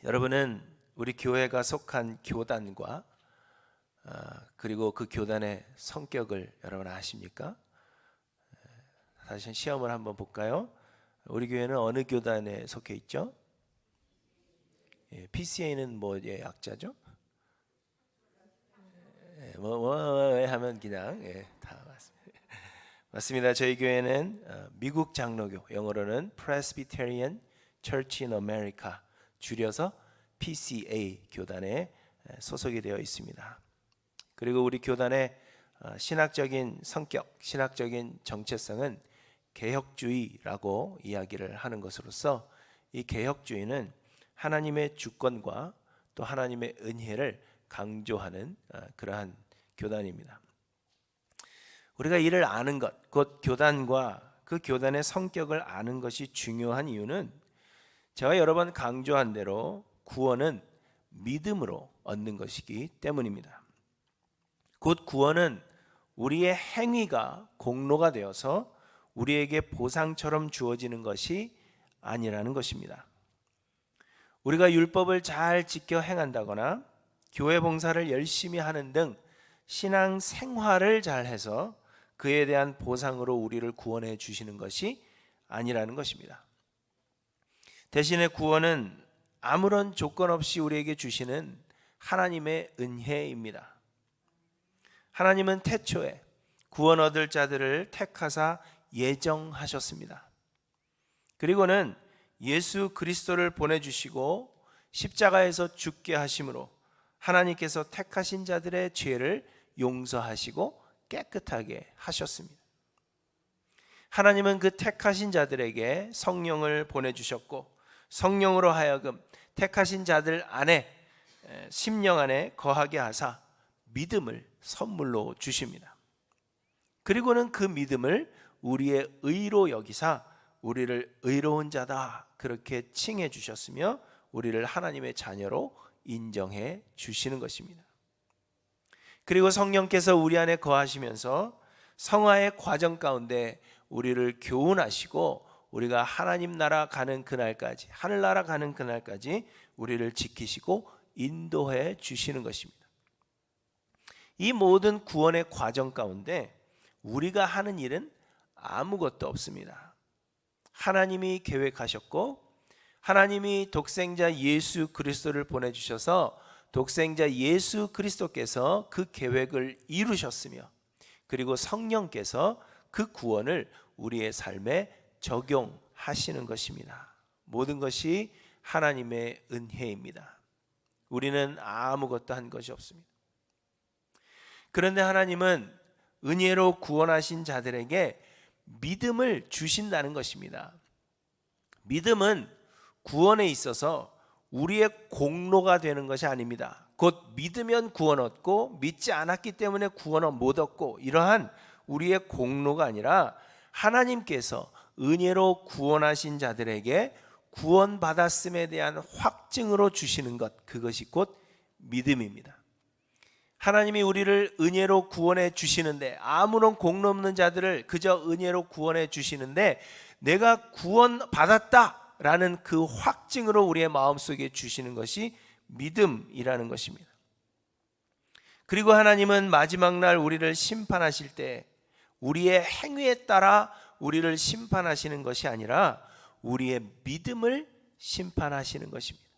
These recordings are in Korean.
여러분은 우리 교회가 속한 교단과 그리고 그 교단의 성격을 여러분 아십니까? 사실 시험을 한번 볼까요? 우리 교회는 어느 교단에 속해 있죠? PCA는 뭐의 약자죠? 뭐 하면 그냥 다 맞습니다. 맞습니다. 저희 교회는 미국 장로교, 영어로는 Presbyterian Church in America, 줄여서 PCA 교단에 소속이 되어 있습니다. 그리고 우리 교단의 신학적인 성격, 신학적인 정체성은 개혁주의라고 이야기를 하는 것으로서 이 개혁주의는 하나님의 주권과 또 하나님의 은혜를 강조하는 그러한 교단입니다. 우리가 이를 아는 것, 곧 교단과 그 교단의 성격을 아는 것이 중요한 이유는 제가 여러 번 강조한 대로 구원은 믿음으로 얻는 것이기 때문입니다. 곧 구원은 우리의 행위가 공로가 되어서 우리에게 보상처럼 주어지는 것이 아니라는 것입니다. 우리가 율법을 잘 지켜 행한다거나 교회 봉사를 열심히 하는 등 신앙 생활을 잘해서 그에 대한 보상으로 우리를 구원해 주시는 것이 아니라는 것입니다. 대신에 구원은 아무런 조건 없이 우리에게 주시는 하나님의 은혜입니다. 하나님은 태초에 구원 얻을 자들을 택하사 예정하셨습니다. 그리고는 예수 그리스도를 보내주시고 십자가에서 죽게 하심으로 하나님께서 택하신 자들의 죄를 용서하시고 깨끗하게 하셨습니다. 하나님은 그 택하신 자들에게 성령을 보내주셨고 성령으로 하여금 택하신 자들 안에 심령 안에 거하게 하사 믿음을 선물로 주십니다. 그리고는 그 믿음을 우리의 의로 여기사 우리를 의로운 자다 그렇게 칭해 주셨으며 우리를 하나님의 자녀로 인정해 주시는 것입니다. 그리고 성령께서 우리 안에 거하시면서 성화의 과정 가운데 우리를 교훈하시고 우리가 하나님 나라 가는 그날까지, 하늘나라 가는 그날까지 우리를 지키시고 인도해 주시는 것입니다. 이 모든 구원의 과정 가운데 우리가 하는 일은 아무것도 없습니다. 하나님이 계획하셨고 하나님이 독생자 예수 그리스도를 보내주셔서 독생자 예수 그리스도께서 그 계획을 이루셨으며 그리고 성령께서 그 구원을 우리의 삶에 적용하시는 것입니다. 모든 것이 하나님의 은혜입니다. 우리는 아무것도 한 것이 없습니다. 그런데 하나님은 은혜로 구원하신 자들에게 믿음을 주신다는 것입니다. 믿음은 구원에 있어서 우리의 공로가 되는 것이 아닙니다. 곧 믿으면 구원 얻고 믿지 않았기 때문에 구원을 못 얻고 이러한 우리의 공로가 아니라 하나님께서 은혜로 구원하신 자들에게 구원받았음에 대한 확증으로 주시는 것, 그것이 곧 믿음입니다. 하나님이 우리를 은혜로 구원해 주시는데 아무런 공로 없는 자들을 그저 은혜로 구원해 주시는데 내가 구원받았다라는 그 확증으로 우리의 마음속에 주시는 것이 믿음이라는 것입니다. 그리고 하나님은 마지막 날 우리를 심판하실 때 우리의 행위에 따라 우리를 심판하시는 것이 아니라 우리의 믿음을 심판하시는 것입니다.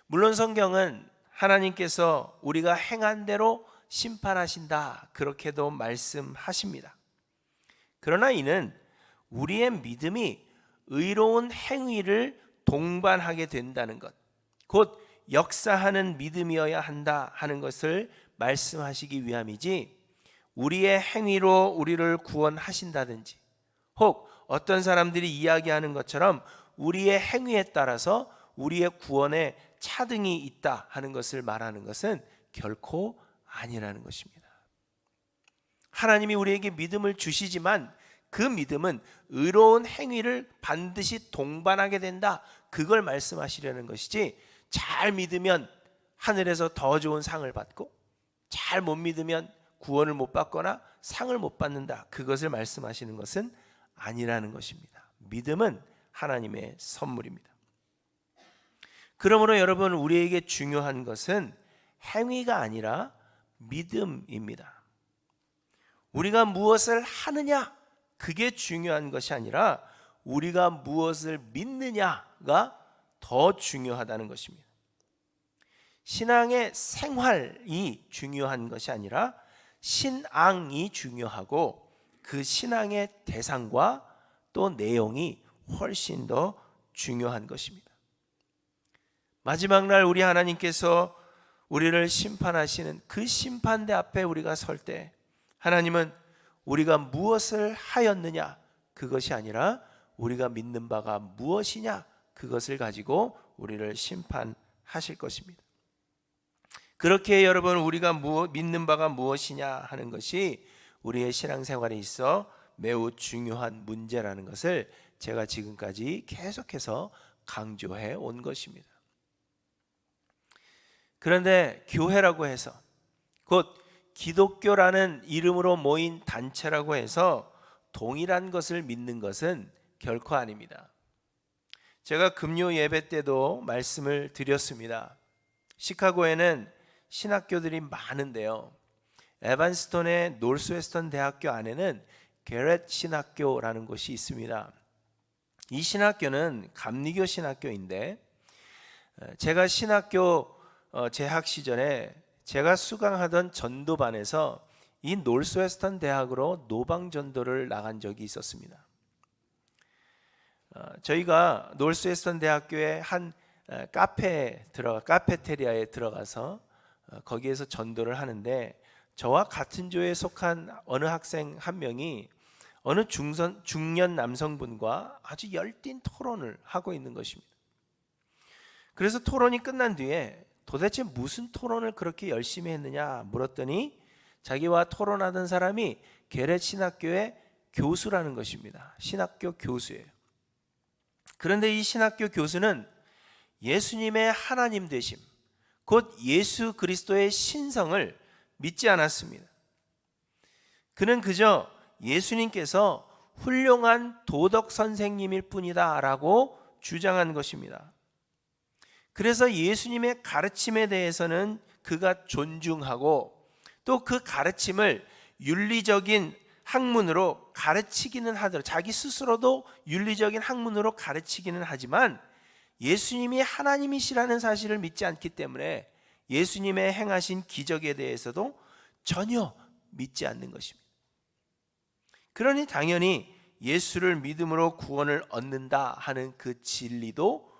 물론 성경은 하나님께서 우리가 행한 대로 심판하신다 그렇게도 말씀하십니다. 그러나 이는 우리의 믿음이 의로운 행위를 동반하게 된다는 것, 곧 역사하는 믿음이어야 한다 하는 것을 말씀하시기 위함이지 우리의 행위로 우리를 구원하신다든지 혹 어떤 사람들이 이야기하는 것처럼 우리의 행위에 따라서 우리의 구원에 차등이 있다 하는 것을 말하는 것은 결코 아니라는 것입니다. 하나님이 우리에게 믿음을 주시지만 그 믿음은 의로운 행위를 반드시 동반하게 된다, 그걸 말씀하시려는 것이지 잘 믿으면 하늘에서 더 좋은 상을 받고 잘 못 믿으면 구원을 못 받거나 상을 못 받는다, 그것을 말씀하시는 것은 아니라는 것입니다. 믿음은 하나님의 선물입니다. 그러므로 여러분, 우리에게 중요한 것은 행위가 아니라 믿음입니다. 우리가 무엇을 하느냐, 그게 중요한 것이 아니라 우리가 무엇을 믿느냐가 더 중요하다는 것입니다. 신앙의 생활이 중요한 것이 아니라 신앙이 중요하고, 그 신앙의 대상과 또 내용이 훨씬 더 중요한 것입니다. 마지막 날 우리 하나님께서 우리를 심판하시는 그 심판대 앞에 우리가 설 때, 하나님은 우리가 무엇을 하였느냐, 그것이 아니라 우리가 믿는 바가 무엇이냐, 그것을 가지고 우리를 심판하실 것입니다. 그렇게 여러분, 우리가 믿는 바가 무엇이냐 하는 것이 우리의 신앙생활에 있어 매우 중요한 문제라는 것을 제가 지금까지 계속해서 강조해 온 것입니다. 그런데 교회라고 해서, 곧 기독교라는 이름으로 모인 단체라고 해서 동일한 것을 믿는 것은 결코 아닙니다. 제가 금요 예배 때도 말씀을 드렸습니다. 시카고에는 신학교들이 많은데요, 에반스톤의 노스웨스턴 대학교 안에는 게렛 신학교라는 곳이 있습니다. 이 신학교는 감리교 신학교인데, 제가 신학교 재학 시절에 제가 수강하던 전도반에서 이 노스웨스턴 대학으로 노방 전도를 나간 적이 있었습니다. 저희가 노스웨스턴 대학교의 한 카페테리아에 들어가서 거기에서 전도를 하는데, 저와 같은 조에 속한 어느 학생 한 명이 어느 중년 남성분과 아주 열띤 토론을 하고 있는 것입니다. 그래서 토론이 끝난 뒤에 도대체 무슨 토론을 그렇게 열심히 했느냐 물었더니, 자기와 토론하던 사람이 게렛 신학교의 교수라는 것입니다. 신학교 교수예요. 그런데 이 신학교 교수는 예수님의 하나님 되심, 곧 예수 그리스도의 신성을 믿지 않았습니다. 그는 그저 예수님께서 훌륭한 도덕 선생님일 뿐이다 라고 주장한 것입니다. 그래서 예수님의 가르침에 대해서는 그가 존중하고, 또 그 가르침을 윤리적인 학문으로 가르치기는 하더라도, 자기 스스로도 윤리적인 학문으로 가르치기는 하지만 예수님이 하나님이시라는 사실을 믿지 않기 때문에 예수님의 행하신 기적에 대해서도 전혀 믿지 않는 것입니다. 그러니 당연히 예수를 믿음으로 구원을 얻는다 하는 그 진리도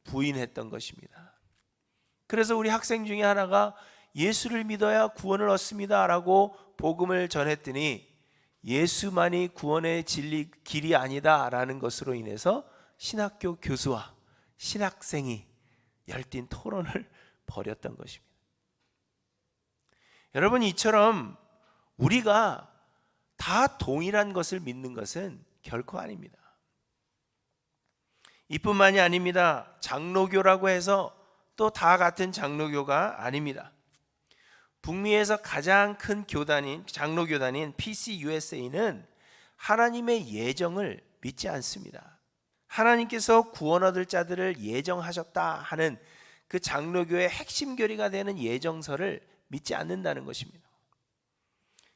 부인했던 것입니다. 그래서 우리 학생 중에 하나가 예수를 믿어야 구원을 얻습니다 라고 복음을 전했더니, 예수만이 구원의 길이 아니다 라는 것으로 인해서 신학교 교수와 신학생이 열띤 토론을 벌였던 것입니다. 여러분, 이처럼 우리가 다 동일한 것을 믿는 것은 결코 아닙니다. 이뿐만이 아닙니다. 장로교라고 해서 또 다 같은 장로교가 아닙니다. 북미에서 가장 큰 장로교단인 PCUSA는 하나님의 예정을 믿지 않습니다. 하나님께서 구원 얻을 자들을 예정하셨다 하는 그 장로교의 핵심 교리가 되는 예정설을 믿지 않는다는 것입니다.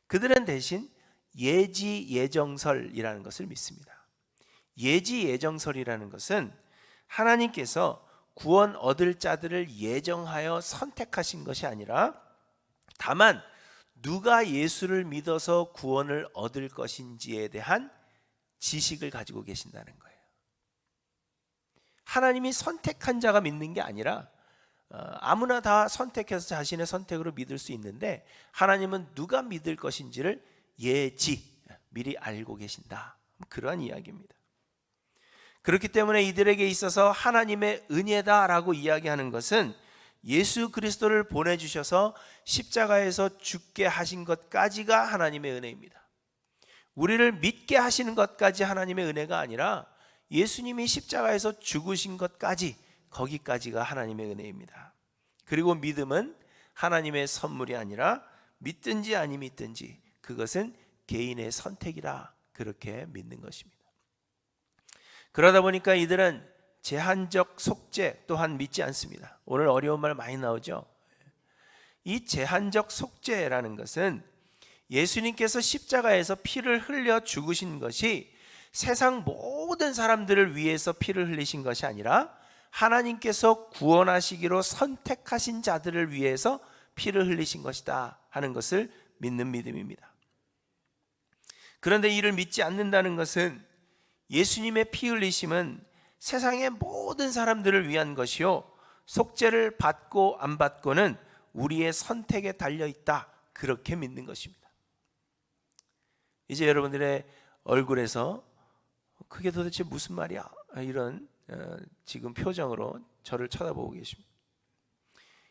그들은 대신 예지 예정설이라는 것을 믿습니다. 예지 예정설이라는 것은 하나님께서 구원 얻을 자들을 예정하여 선택하신 것이 아니라, 다만 누가 예수를 믿어서 구원을 얻을 것인지에 대한 지식을 가지고 계신다는 거예요. 하나님이 선택한 자가 믿는 게 아니라 아무나 다 선택해서 자신의 선택으로 믿을 수 있는데, 하나님은 누가 믿을 것인지를 미리 알고 계신다, 그러한 이야기입니다. 그렇기 때문에 이들에게 있어서 하나님의 은혜다라고 이야기하는 것은 예수 그리스도를 보내주셔서 십자가에서 죽게 하신 것까지가 하나님의 은혜입니다. 우리를 믿게 하시는 것까지 하나님의 은혜가 아니라 예수님이 십자가에서 죽으신 것까지, 거기까지가 하나님의 은혜입니다. 그리고 믿음은 하나님의 선물이 아니라 믿든지 아니 믿든지 그것은 개인의 선택이라, 그렇게 믿는 것입니다. 그러다 보니까 이들은 제한적 속죄 또한 믿지 않습니다. 오늘 어려운 말 많이 나오죠. 이 제한적 속죄라는 것은 예수님께서 십자가에서 피를 흘려 죽으신 것이 세상 모든 사람들을 위해서 피를 흘리신 것이 아니라 하나님께서 구원하시기로 선택하신 자들을 위해서 피를 흘리신 것이다 하는 것을 믿는 믿음입니다. 그런데 이를 믿지 않는다는 것은 예수님의 피 흘리심은 세상의 모든 사람들을 위한 것이요, 속죄를 받고 안 받고는 우리의 선택에 달려 있다, 그렇게 믿는 것입니다. 이제 여러분들의 얼굴에서 그게 도대체 무슨 말이야? 이런 지금 표정으로 저를 쳐다보고 계십니다.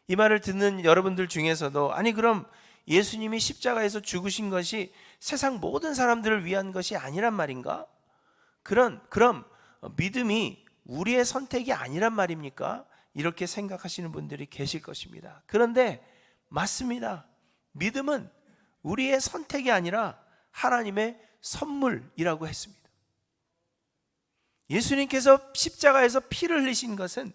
이 말을 듣는 여러분들 중에서도 아니 그럼 예수님이 십자가에서 죽으신 것이 세상 모든 사람들을 위한 것이 아니란 말인가? 그럼 믿음이 우리의 선택이 아니란 말입니까? 이렇게 생각하시는 분들이 계실 것입니다. 그런데 맞습니다. 믿음은 우리의 선택이 아니라 하나님의 선물이라고 했습니다. 예수님께서 십자가에서 피를 흘리신 것은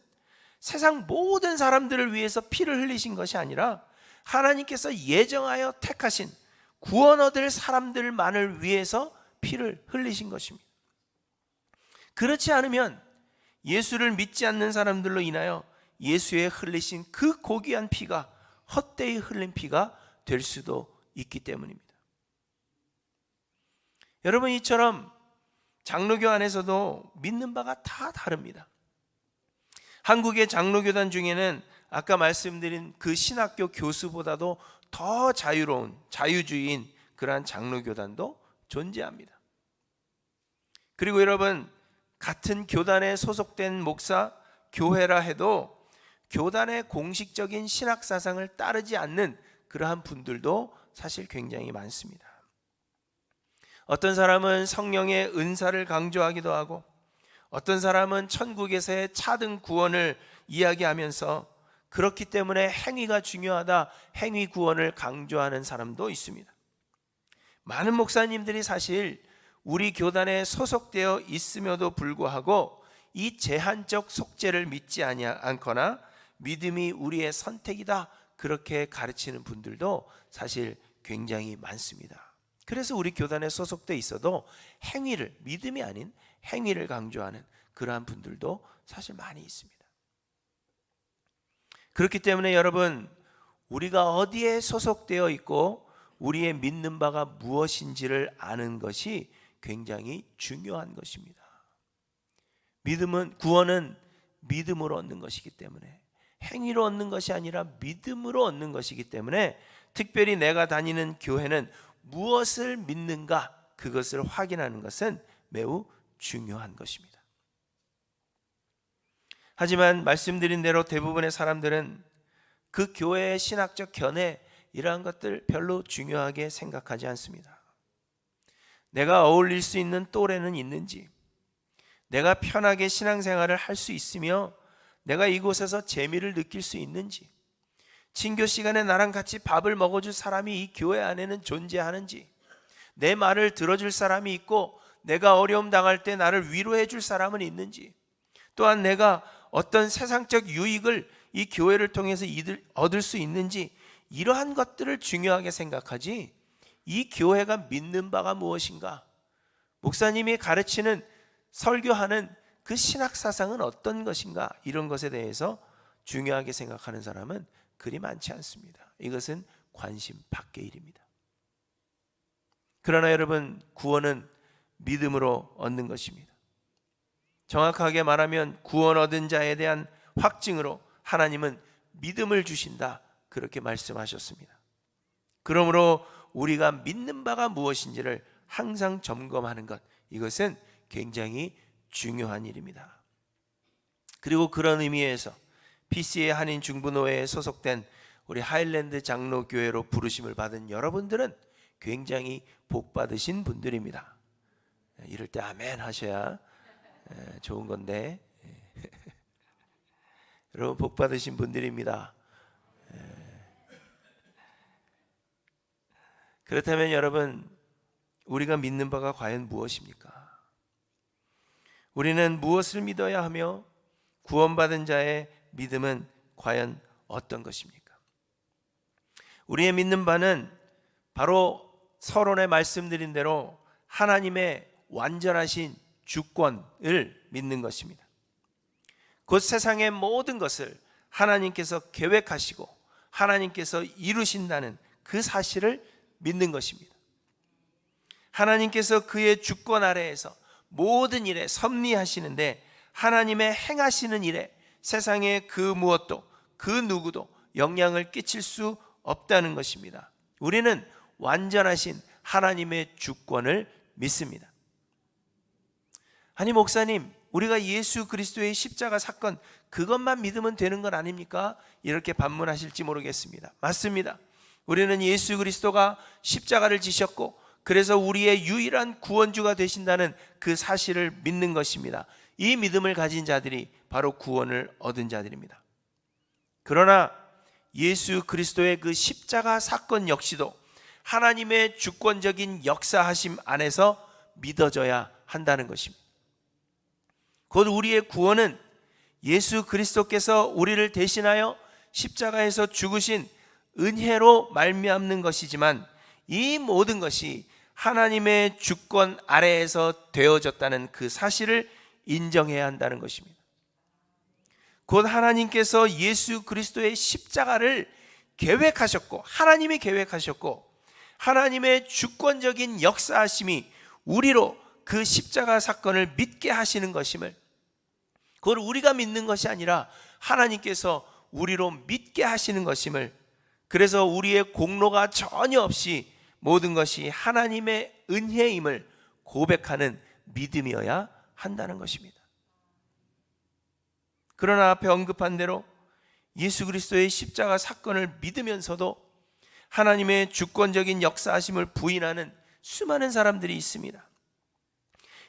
세상 모든 사람들을 위해서 피를 흘리신 것이 아니라 하나님께서 예정하여 택하신 구원 얻을 사람들만을 위해서 피를 흘리신 것입니다. 그렇지 않으면 예수를 믿지 않는 사람들로 인하여 예수의 흘리신 그 고귀한 피가 헛되이 흘린 피가 될 수도 있기 때문입니다. 여러분, 이처럼 장로교 안에서도 믿는 바가 다 다릅니다. 한국의 장로교단 중에는 아까 말씀드린 그 신학교 교수보다도 더 자유로운 자유주의인 그러한 장로교단도 존재합니다. 그리고 여러분, 같은 교단에 소속된 목사, 교회라 해도 교단의 공식적인 신학 사상을 따르지 않는 그러한 분들도 사실 굉장히 많습니다. 어떤 사람은 성령의 은사를 강조하기도 하고, 어떤 사람은 천국에서의 차등 구원을 이야기하면서 그렇기 때문에 행위가 중요하다, 행위 구원을 강조하는 사람도 있습니다. 많은 목사님들이 사실 우리 교단에 소속되어 있음에도 불구하고 이 제한적 속죄를 믿지 않거나 믿음이 우리의 선택이다, 그렇게 가르치는 분들도 사실 굉장히 많습니다. 그래서 우리 교단에 소속되어 있어도 행위를, 믿음이 아닌 행위를 강조하는 그러한 분들도 사실 많이 있습니다. 그렇기 때문에 여러분, 우리가 어디에 소속되어 있고 우리의 믿는 바가 무엇인지를 아는 것이 굉장히 중요한 것입니다. 구원은 믿음으로 얻는 것이기 때문에, 행위로 얻는 것이 아니라 믿음으로 얻는 것이기 때문에 특별히 내가 다니는 교회는 무엇을 믿는가, 그것을 확인하는 것은 매우 중요한 것입니다. 하지만 말씀드린 대로 대부분의 사람들은 그 교회의 신학적 견해, 이러한 것들 별로 중요하게 생각하지 않습니다. 내가 어울릴 수 있는 또래는 있는지, 내가 편하게 신앙생활을 할 수 있으며 내가 이곳에서 재미를 느낄 수 있는지, 친교 시간에 나랑 같이 밥을 먹어줄 사람이 이 교회 안에는 존재하는지, 내 말을 들어줄 사람이 있고 내가 어려움 당할 때 나를 위로해 줄 사람은 있는지, 또한 내가 어떤 세상적 유익을 이 교회를 통해서 얻을 수 있는지, 이러한 것들을 중요하게 생각하지 이 교회가 믿는 바가 무엇인가, 목사님이 가르치는 설교하는 그 신학 사상은 어떤 것인가, 이런 것에 대해서 중요하게 생각하는 사람은 그리 많지 않습니다. 이것은 관심 밖의 일입니다. 그러나 여러분, 구원은 믿음으로 얻는 것입니다. 정확하게 말하면 구원 얻은 자에 대한 확증으로 하나님은 믿음을 주신다, 그렇게 말씀하셨습니다. 그러므로 우리가 믿는 바가 무엇인지를 항상 점검하는 것, 이것은 굉장히 중요한 일입니다. 그리고 그런 의미에서 PC의 한인 중부노회에 소속된 우리 하일랜드 장로교회로 부르심을 받은 여러분들은 굉장히 복받으신 분들입니다. 이럴 때 아멘 하셔야 좋은 건데 여러분, 복받으신 분들입니다. 그렇다면 여러분, 우리가 믿는 바가 과연 무엇입니까? 우리는 무엇을 믿어야 하며 구원받은 자의 믿음은 과연 어떤 것입니까? 우리의 믿는 바는 바로 서론에 말씀드린 대로 하나님의 완전하신 주권을 믿는 것입니다. 곧 세상의 모든 것을 하나님께서 계획하시고 하나님께서 이루신다는 그 사실을 믿는 것입니다. 하나님께서 그의 주권 아래에서 모든 일에 섭리하시는데 하나님의 행하시는 일에 세상의 그 무엇도 그 누구도 영향을 끼칠 수 없다는 것입니다. 우리는 완전하신 하나님의 주권을 믿습니다. 아니 목사님, 우리가 예수 그리스도의 십자가 사건 그것만 믿으면 되는 건 아닙니까? 이렇게 반문하실지 모르겠습니다. 맞습니다. 우리는 예수 그리스도가 십자가를 지셨고 그래서 우리의 유일한 구원주가 되신다는 그 사실을 믿는 것입니다. 이 믿음을 가진 자들이 바로 구원을 얻은 자들입니다. 그러나 예수 그리스도의 그 십자가 사건 역시도 하나님의 주권적인 역사하심 안에서 믿어져야 한다는 것입니다. 곧 우리의 구원은 예수 그리스도께서 우리를 대신하여 십자가에서 죽으신 은혜로 말미암는 것이지만 이 모든 것이 하나님의 주권 아래에서 되어졌다는 그 사실을 인정해야 한다는 것입니다. 곧 하나님께서 예수 그리스도의 십자가를 계획하셨고 하나님이 계획하셨고 하나님의 주권적인 역사하심이 우리로 그 십자가 사건을 믿게 하시는 것임을, 그걸 우리가 믿는 것이 아니라 하나님께서 우리로 믿게 하시는 것임을, 그래서 우리의 공로가 전혀 없이 모든 것이 하나님의 은혜임을 고백하는 믿음이어야 한다는 것입니다. 그러나 앞에 언급한 대로 예수 그리스도의 십자가 사건을 믿으면서도 하나님의 주권적인 역사하심을 부인하는 수많은 사람들이 있습니다.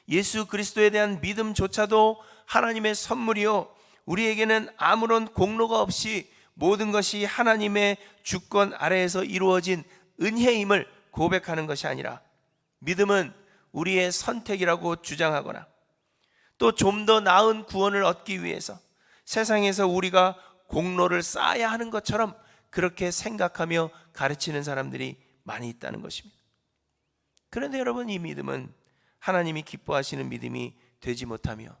예수 그리스도에 대한 믿음조차도 하나님의 선물이요, 우리에게는 아무런 공로가 없이 모든 것이 하나님의 주권 아래에서 이루어진 은혜임을 고백하는 것이 아니라 믿음은 우리의 선택이라고 주장하거나 또 좀 더 나은 구원을 얻기 위해서 세상에서 우리가 공로를 쌓아야 하는 것처럼 그렇게 생각하며 가르치는 사람들이 많이 있다는 것입니다. 그런데 여러분, 이 믿음은 하나님이 기뻐하시는 믿음이 되지 못하며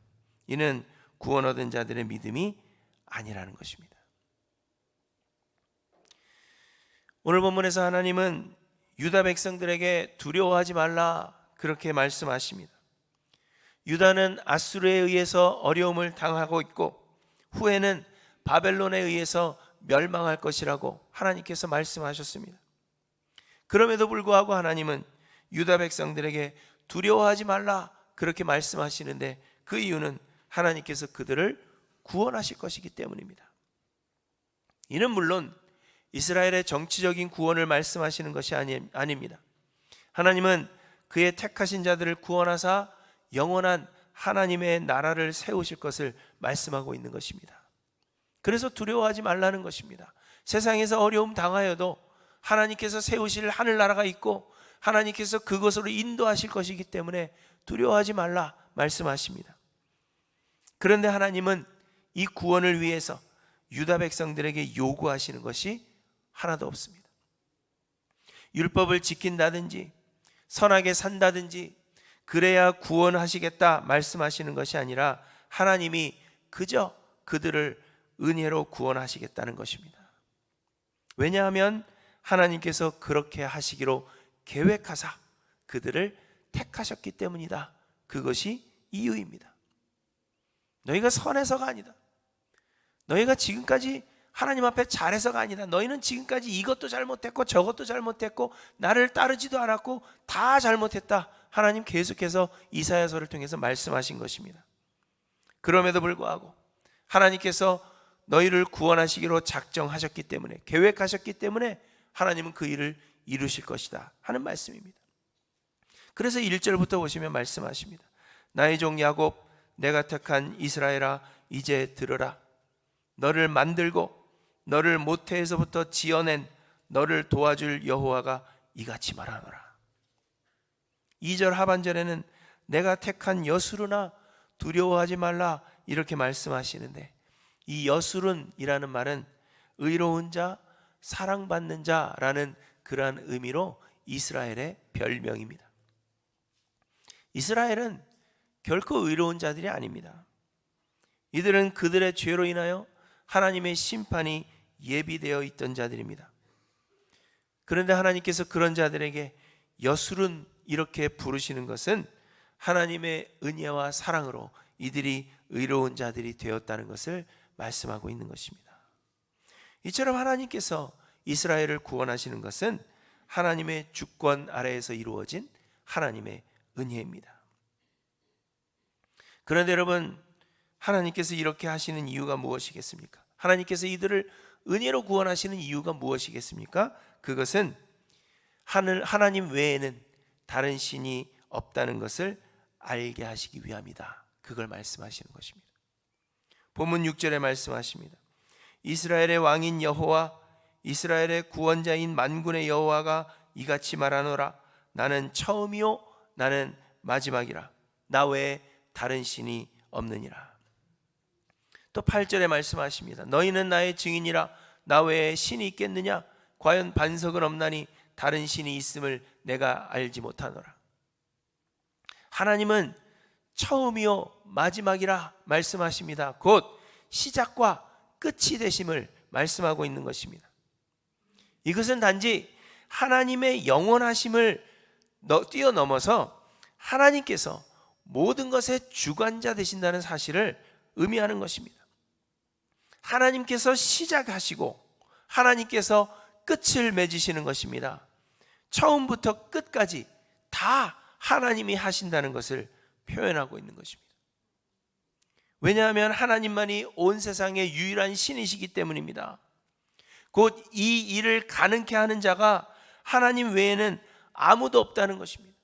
이는 구원 얻은 자들의 믿음이 아니라는 것입니다. 오늘 본문에서 하나님은 유다 백성들에게 두려워하지 말라 그렇게 말씀하십니다. 유다는 아수르에 의해서 어려움을 당하고 있고 후에는 바벨론에 의해서 멸망할 것이라고 하나님께서 말씀하셨습니다. 그럼에도 불구하고 하나님은 유다 백성들에게 두려워하지 말라 그렇게 말씀하시는데 그 이유는 하나님께서 그들을 구원하실 것이기 때문입니다. 이는 물론 이스라엘의 정치적인 구원을 말씀하시는 것이 아닙니다. 하나님은 그의 택하신 자들을 구원하사 영원한 하나님의 나라를 세우실 것을 말씀하고 있는 것입니다. 그래서 두려워하지 말라는 것입니다. 세상에서 어려움 당하여도 하나님께서 세우실 하늘나라가 있고 하나님께서 그것으로 인도하실 것이기 때문에 두려워하지 말라 말씀하십니다. 그런데 하나님은 이 구원을 위해서 유다 백성들에게 요구하시는 것이 하나도 없습니다. 율법을 지킨다든지 선하게 산다든지 그래야 구원하시겠다 말씀하시는 것이 아니라 하나님이 그저 그들을 은혜로 구원하시겠다는 것입니다. 왜냐하면 하나님께서 그렇게 하시기로 계획하사 그들을 택하셨기 때문이다. 그것이 이유입니다. 너희가 선해서가 아니다. 너희가 지금까지 하나님 앞에 잘해서가 아니다. 너희는 지금까지 이것도 잘못했고 저것도 잘못했고 나를 따르지도 않았고 다 잘못했다. 하나님 계속해서 이사야서를 통해서 말씀하신 것입니다. 그럼에도 불구하고 하나님께서 너희를 구원하시기로 작정하셨기 때문에, 계획하셨기 때문에 하나님은 그 일을 이루실 것이다 하는 말씀입니다. 그래서 1절부터 보시면 말씀하십니다. 나의 종 야곱, 내가 택한 이스라엘아, 이제 들으라. 너를 만들고 너를 모태에서부터 지어낸 너를 도와줄 여호와가 이같이 말하노라. 2절 하반절에는 내가 택한 여수르나 두려워하지 말라 이렇게 말씀하시는데, 이 여술은이라는 말은 의로운 자, 사랑받는 자라는 그러한 의미로 이스라엘의 별명입니다. 이스라엘은 결코 의로운 자들이 아닙니다. 이들은 그들의 죄로 인하여 하나님의 심판이 예비되어 있던 자들입니다. 그런데 하나님께서 그런 자들에게 여술은 이렇게 부르시는 것은 하나님의 은혜와 사랑으로 이들이 의로운 자들이 되었다는 것을 말씀하고 있는 것입니다. 이처럼 하나님께서 이스라엘을 구원하시는 것은 하나님의 주권 아래에서 이루어진 하나님의 은혜입니다. 그런데 여러분, 하나님께서 이렇게 하시는 이유가 무엇이겠습니까? 하나님께서 이들을 은혜로 구원하시는 이유가 무엇이겠습니까? 그것은 하나님 외에는 다른 신이 없다는 것을 알게 하시기 위함이다. 그걸 말씀하시는 것입니다. 본문 6절에 말씀하십니다. 이스라엘의 왕인 여호와, 이스라엘의 구원자인 만군의 여호와가 이같이 말하노라. 나는 처음이요 나는 마지막이라. 나 외에 다른 신이 없느니라. 또 8절에 말씀하십니다. 너희는 나의 증인이라. 나 외에 신이 있겠느냐? 과연 반석은 없나니 다른 신이 있음을 내가 알지 못하노라. 하나님은 처음이요 마지막이라 말씀하십니다. 곧 시작과 끝이 되심을 말씀하고 있는 것입니다. 이것은 단지 하나님의 영원하심을 뛰어넘어서 하나님께서 모든 것의 주관자 되신다는 사실을 의미하는 것입니다. 하나님께서 시작하시고 하나님께서 끝을 맺으시는 것입니다. 처음부터 끝까지 다 하나님이 하신다는 것을 표현하고 있는 것입니다. 왜냐하면 하나님만이 온 세상의 유일한 신이시기 때문입니다. 곧 이 일을 가능케 하는 자가 하나님 외에는 아무도 없다는 것입니다.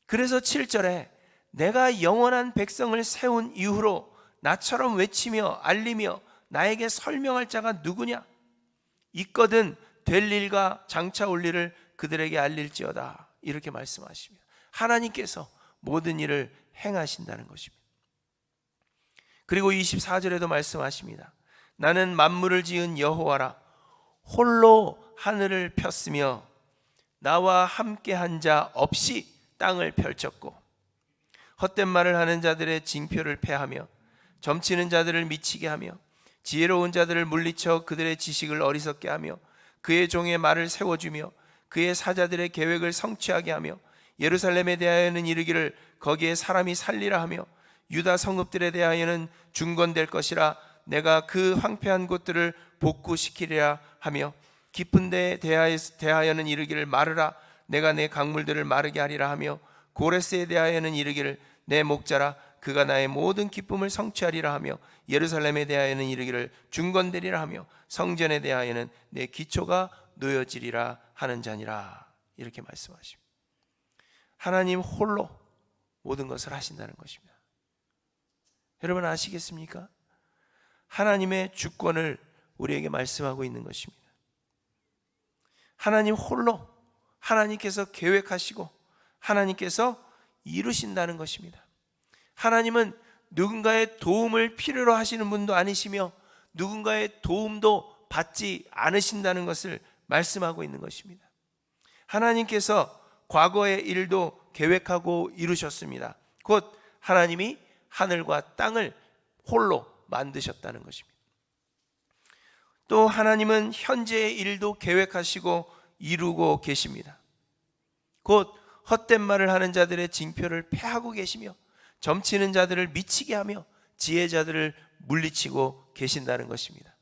그래서 7절에 내가 영원한 백성을 세운 이후로 나처럼 외치며 알리며 나에게 설명할 자가 누구냐? 있거든 될 일과 장차 올 일을 그들에게 알릴지어다. 이렇게 말씀하십니다. 하나님께서 모든 일을 행하신다는 것입니다. 그리고 24절에도 말씀하십니다. 나는 만물을 지은 여호와라. 홀로 하늘을 폈으며 나와 함께한 자 없이 땅을 펼쳤고 헛된 말을 하는 자들의 징표를 패하며 점치는 자들을 미치게 하며 지혜로운 자들을 물리쳐 그들의 지식을 어리석게 하며 그의 종의 말을 세워주며 그의 사자들의 계획을 성취하게 하며 예루살렘에 대하여는 이르기를 거기에 사람이 살리라 하며 유다 성읍들에 대하여는 중건될 것이라 내가 그 황폐한 곳들을 복구시키리라 하며 깊은 데에 대하여는 이르기를 마르라 내가 내 강물들을 마르게 하리라 하며 고레스에 대하여는 이르기를 내 목자라 그가 나의 모든 기쁨을 성취하리라 하며 예루살렘에 대하여는 이르기를 중건되리라 하며 성전에 대하여는 내 기초가 놓여지리라 하는 자니라. 이렇게 말씀하십니다. 하나님 홀로 모든 것을 하신다는 것입니다. 여러분 아시겠습니까? 하나님의 주권을 우리에게 말씀하고 있는 것입니다. 하나님 홀로 하나님께서 계획하시고 하나님께서 이루신다는 것입니다. 하나님은 누군가의 도움을 필요로 하시는 분도 아니시며 누군가의 도움도 받지 않으신다는 것을 말씀하고 있는 것입니다. 하나님께서 과거의 일도 계획하고 이루셨습니다. 곧 하나님이 하늘과 땅을 홀로 만드셨다는 것입니다. 또 하나님은 현재의 일도 계획하시고 이루고 계십니다. 곧 헛된 말을 하는 자들의 징표를 패하고 계시며 점치는 자들을 미치게 하며 지혜자들을 물리치고 계신다는 것입니다.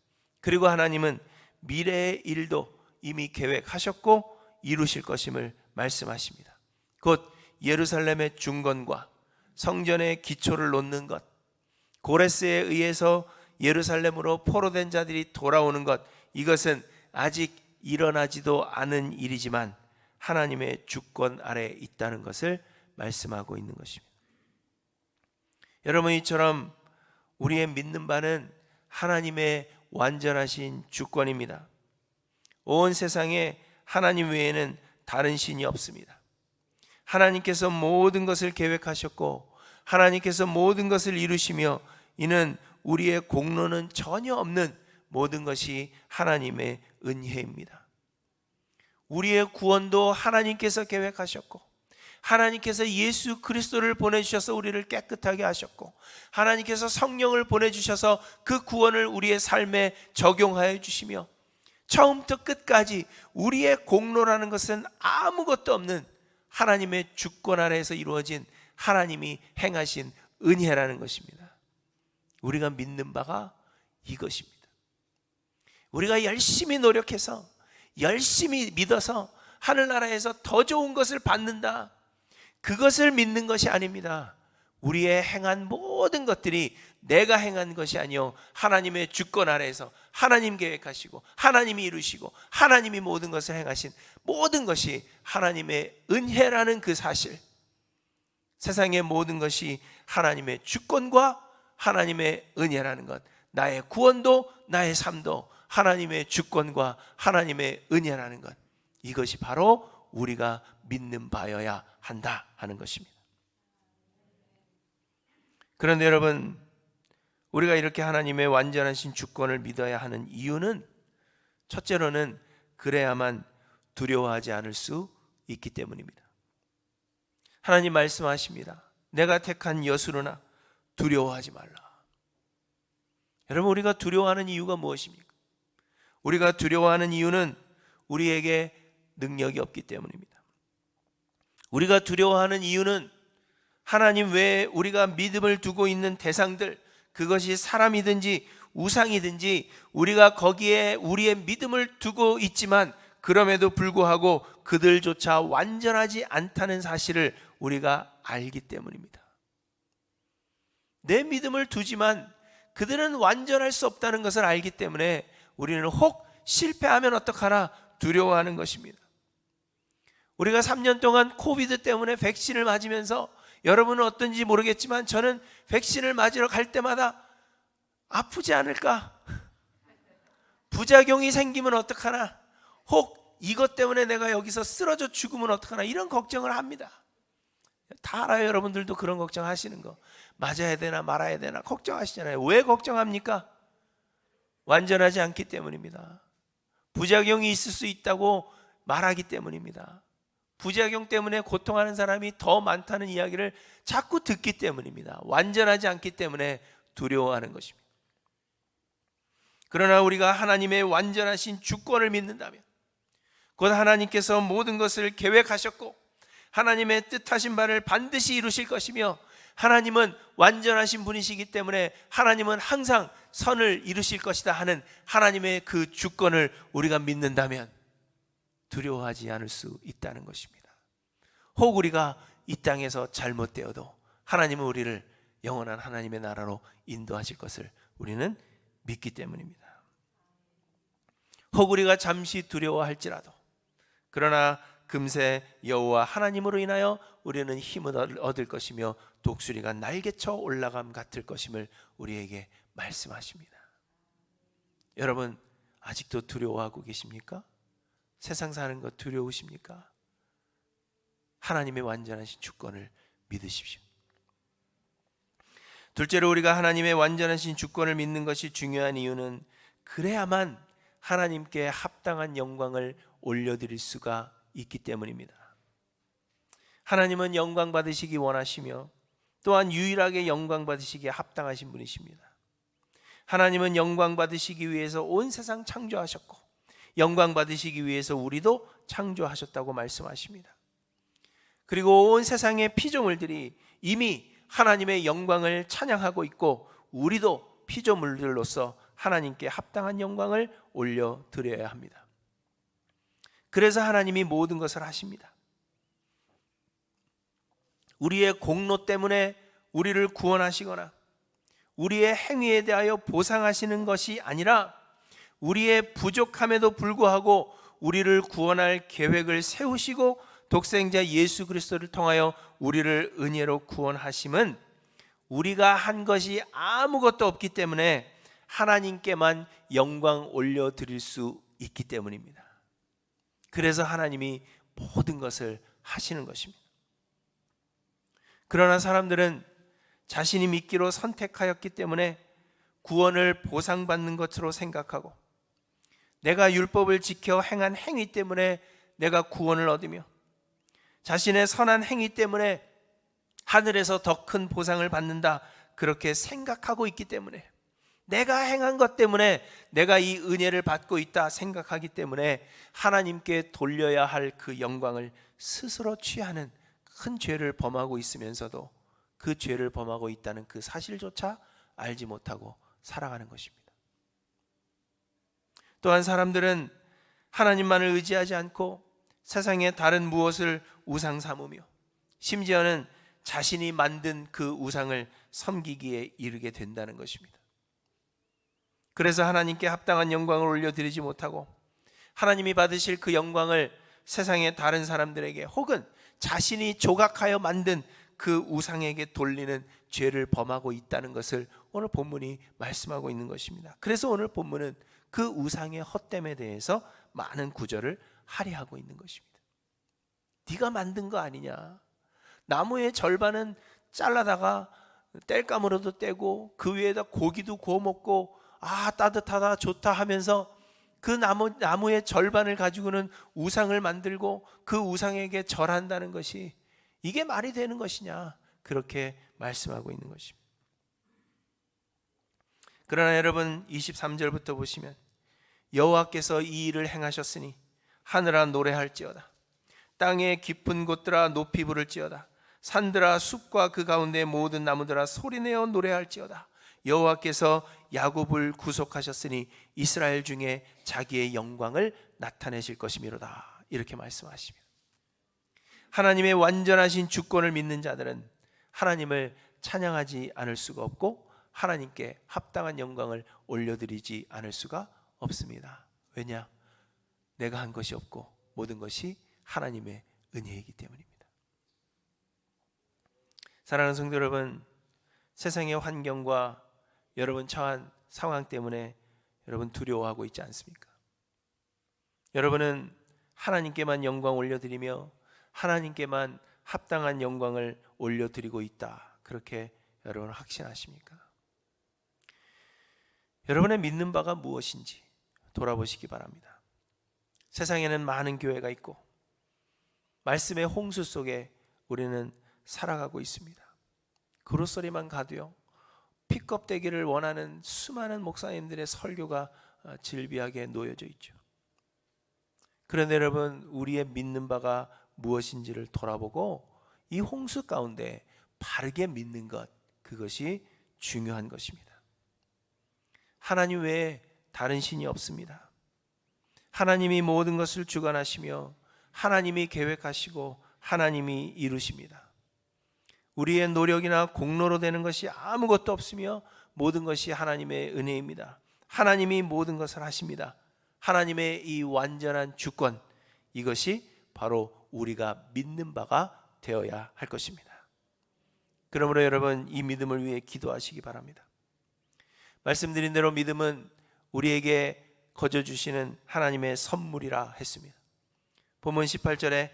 그리고 하나님은 미래의 일도 이미 계획하셨고 이루실 것임을 말씀하십니다. 곧 예루살렘의 중건과 성전의 기초를 놓는 것, 고레스에 의해서 예루살렘으로 포로된 자들이 돌아오는 것, 이것은 아직 일어나지도 않은 일이지만 하나님의 주권 아래에 있다는 것을 말씀하고 있는 것입니다. 여러분, 이처럼 우리의 믿는 바는 하나님의 완전하신 주권입니다. 온 세상에 하나님 외에는 다른 신이 없습니다. 하나님께서 모든 것을 계획하셨고 하나님께서 모든 것을 이루시며 이는 우리의 공로는 전혀 없는 모든 것이 하나님의 은혜입니다. 우리의 구원도 하나님께서 계획하셨고, 하나님께서 예수 그리스도를 보내주셔서 우리를 깨끗하게 하셨고, 하나님께서 성령을 보내주셔서 그 구원을 우리의 삶에 적용하여 주시며, 처음부터 끝까지 우리의 공로라는 것은 아무것도 없는 하나님의 주권 아래에서 이루어진 하나님이 행하신 은혜라는 것입니다. 우리가 믿는 바가 이것입니다. 우리가 열심히 노력해서, 열심히 믿어서 하늘나라에서 더 좋은 것을 받는다, 그것을 믿는 것이 아닙니다. 우리의 행한 모든 것들이 내가 행한 것이 아니요 하나님의 주권 아래에서 하나님 계획하시고 하나님이 이루시고 하나님이 모든 것을 행하신 모든 것이 하나님의 은혜라는 그 사실, 세상의 모든 것이 하나님의 주권과 하나님의 은혜라는 것, 나의 구원도 나의 삶도 하나님의 주권과 하나님의 은혜라는 것, 이것이 바로 우리가 믿는 바여야 한다 하는 것입니다. 그런데 여러분, 우리가 이렇게 하나님의 완전하신 주권을 믿어야 하는 이유는, 첫째로는 그래야만 두려워하지 않을 수 있기 때문입니다. 하나님 말씀하십니다. 내가 택한 여수로나 두려워하지 말라. 여러분, 우리가 두려워하는 이유가 무엇입니까? 우리가 두려워하는 이유는 우리에게 능력이 없기 때문입니다. 우리가 두려워하는 이유는 하나님 외에 우리가 믿음을 두고 있는 대상들, 그것이 사람이든지 우상이든지, 우리가 거기에 우리의 믿음을 두고 있지만 그럼에도 불구하고 그들조차 완전하지 않다는 사실을 우리가 알기 때문입니다. 내 믿음을 두지만 그들은 완전할 수 없다는 것을 알기 때문에 우리는 혹 실패하면 어떡하나 두려워하는 것입니다. 우리가 3년 동안 코비드 때문에 백신을 맞으면서, 여러분은 어떤지 모르겠지만 저는 백신을 맞으러 갈 때마다 아프지 않을까? 부작용이 생기면 어떡하나? 혹 이것 때문에 내가 여기서 쓰러져 죽으면 어떡하나? 이런 걱정을 합니다. 다 알아요. 여러분들도 그런 걱정하시는 거. 맞아야 되나 말아야 되나 걱정하시잖아요. 왜 걱정합니까? 완전하지 않기 때문입니다. 부작용이 있을 수 있다고 말하기 때문입니다. 부작용 때문에 고통하는 사람이 더 많다는 이야기를 자꾸 듣기 때문입니다. 완전하지 않기 때문에 두려워하는 것입니다. 그러나 우리가 하나님의 완전하신 주권을 믿는다면, 곧 하나님께서 모든 것을 계획하셨고 하나님의 뜻하신 바를 반드시 이루실 것이며, 하나님은 완전하신 분이시기 때문에 하나님은 항상 선을 이루실 것이다 하는 하나님의 그 주권을 우리가 믿는다면 두려워하지 않을 수 있다는 것입니다. 혹 우리가 이 땅에서 잘못되어도 하나님은 우리를 영원한 하나님의 나라로 인도하실 것을 우리는 믿기 때문입니다. 혹 우리가 잠시 두려워할지라도, 그러나 금세 여호와 하나님으로 인하여 우리는 힘을 얻을 것이며 독수리가 날개쳐 올라감 같을 것임을 우리에게 말씀하십니다. 여러분, 아직도 두려워하고 계십니까? 세상 사는 것 두려우십니까? 하나님의 완전하신 주권을 믿으십시오. 둘째로, 우리가 하나님의 완전하신 주권을 믿는 것이 중요한 이유는, 그래야만 하나님께 합당한 영광을 올려드릴 수가 있기 때문입니다. 하나님은 영광 받으시기 원하시며 또한 유일하게 영광 받으시기에 합당하신 분이십니다. 하나님은 영광 받으시기 위해서 온 세상 창조하셨고 영광 받으시기 위해서 우리도 창조하셨다고 말씀하십니다. 그리고 온 세상의 피조물들이 이미 하나님의 영광을 찬양하고 있고, 우리도 피조물들로서 하나님께 합당한 영광을 올려드려야 합니다. 그래서 하나님이 모든 것을 하십니다. 우리의 공로 때문에 우리를 구원하시거나 우리의 행위에 대하여 보상하시는 것이 아니라, 우리의 부족함에도 불구하고 우리를 구원할 계획을 세우시고 독생자 예수 그리스도를 통하여 우리를 은혜로 구원하심은 우리가 한 것이 아무것도 없기 때문에 하나님께만 영광 올려드릴 수 있기 때문입니다. 그래서 하나님이 모든 것을 하시는 것입니다. 그러나 사람들은 자신이 믿기로 선택하였기 때문에 구원을 보상받는 것으로 생각하고, 내가 율법을 지켜 행한 행위 때문에 내가 구원을 얻으며, 자신의 선한 행위 때문에 하늘에서 더 큰 보상을 받는다, 그렇게 생각하고 있기 때문에, 내가 행한 것 때문에 내가 이 은혜를 받고 있다 생각하기 때문에 하나님께 돌려야 할 그 영광을 스스로 취하는 큰 죄를 범하고 있으면서도 그 죄를 범하고 있다는 그 사실조차 알지 못하고 살아가는 것입니다. 또한 사람들은 하나님만을 의지하지 않고 세상의 다른 무엇을 우상 삼으며, 심지어는 자신이 만든 그 우상을 섬기기에 이르게 된다는 것입니다. 그래서 하나님께 합당한 영광을 올려드리지 못하고 하나님이 받으실 그 영광을 세상의 다른 사람들에게 혹은 자신이 조각하여 만든 그 우상에게 돌리는 죄를 범하고 있다는 것을 오늘 본문이 말씀하고 있는 것입니다. 그래서 오늘 본문은 그 우상의 헛됨에 대해서 많은 구절을 할애하고 있는 것입니다. 네가 만든 거 아니냐? 나무의 절반은 잘라다가 땔감으로도 떼고 그 위에다 고기도 구워 먹고 따뜻하다 좋다 하면서 그 나무의 절반을 가지고는 우상을 만들고 그 우상에게 절한다는 것이 이게 말이 되는 것이냐, 그렇게 말씀하고 있는 것입니다. 그러나 여러분 23절부터 보시면 여호와께서 이 일을 행하셨으니 하늘아 노래할지어다, 땅의 깊은 곳들아 높이 부를지어다, 산들아 숲과 그 가운데 모든 나무들아 소리내어 노래할지어다. 여호와께서 야곱을 구속하셨으니 이스라엘 중에 자기의 영광을 나타내실 것이미로다, 이렇게 말씀하십니다. 하나님의 완전하신 주권을 믿는 자들은 하나님을 찬양하지 않을 수가 없고 하나님께 합당한 영광을 올려드리지 않을 수가 없습니다. 왜냐? 내가 한 것이 없고 모든 것이 하나님의 은혜이기 때문입니다. 사랑하는 성도 여러분, 세상의 환경과 여러분 처한 상황 때문에 여러분 두려워하고 있지 않습니까? 여러분은 하나님께만 영광 올려드리며 하나님께만 합당한 영광을 올려드리고 있다, 그렇게 여러분 확신하십니까? 여러분의 믿는 바가 무엇인지 돌아보시기 바랍니다. 세상에는 많은 교회가 있고 말씀의 홍수 속에 우리는 살아가고 있습니다. 그로소리만 가도요, 픽업되기를 원하는 수많은 목사님들의 설교가 질비하게 놓여져 있죠. 그런데 여러분, 우리의 믿는 바가 무엇인지를 돌아보고 이 홍수 가운데 바르게 믿는 것, 그것이 중요한 것입니다. 하나님 외에 다른 신이 없습니다. 하나님이 모든 것을 주관하시며 하나님이 계획하시고 하나님이 이루십니다. 우리의 노력이나 공로로 되는 것이 아무것도 없으며 모든 것이 하나님의 은혜입니다. 하나님이 모든 것을 하십니다. 하나님의 이 완전한 주권, 이것이 바로 우리가 믿는 바가 되어야 할 것입니다. 그러므로 여러분, 이 믿음을 위해 기도하시기 바랍니다. 말씀드린 대로 믿음은 우리에게 거저 주시는 하나님의 선물이라 했습니다. 본문 18절에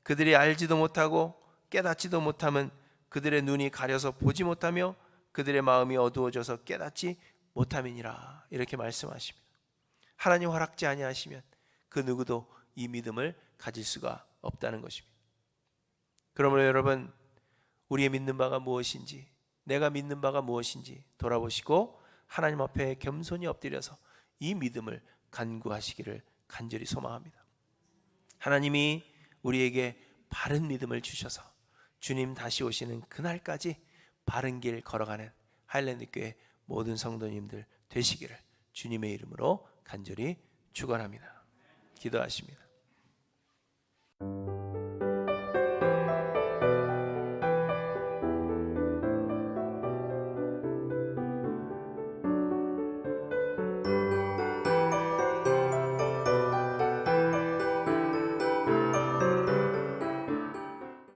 그들이 알지도 못하고 깨닫지도 못함은 그들의 눈이 가려서 보지 못하며 그들의 마음이 어두워져서 깨닫지 못함이니라, 이렇게 말씀하십니다. 하나님 허락지 아니하시면 그 누구도 이 믿음을 가질 수가 없다는 것입니다. 그러므로 여러분, 우리의 믿는 바가 무엇인지, 내가 믿는 바가 무엇인지 돌아보시고 하나님 앞에 겸손히 엎드려서 이 믿음을 간구하시기를 간절히 소망합니다. 하나님이 우리에게 바른 믿음을 주셔서 주님 다시 오시는 그날까지 바른 길 걸어가는 하일랜드교회 모든 성도님들 되시기를 주님의 이름으로 간절히 축원합니다. 기도하십니다.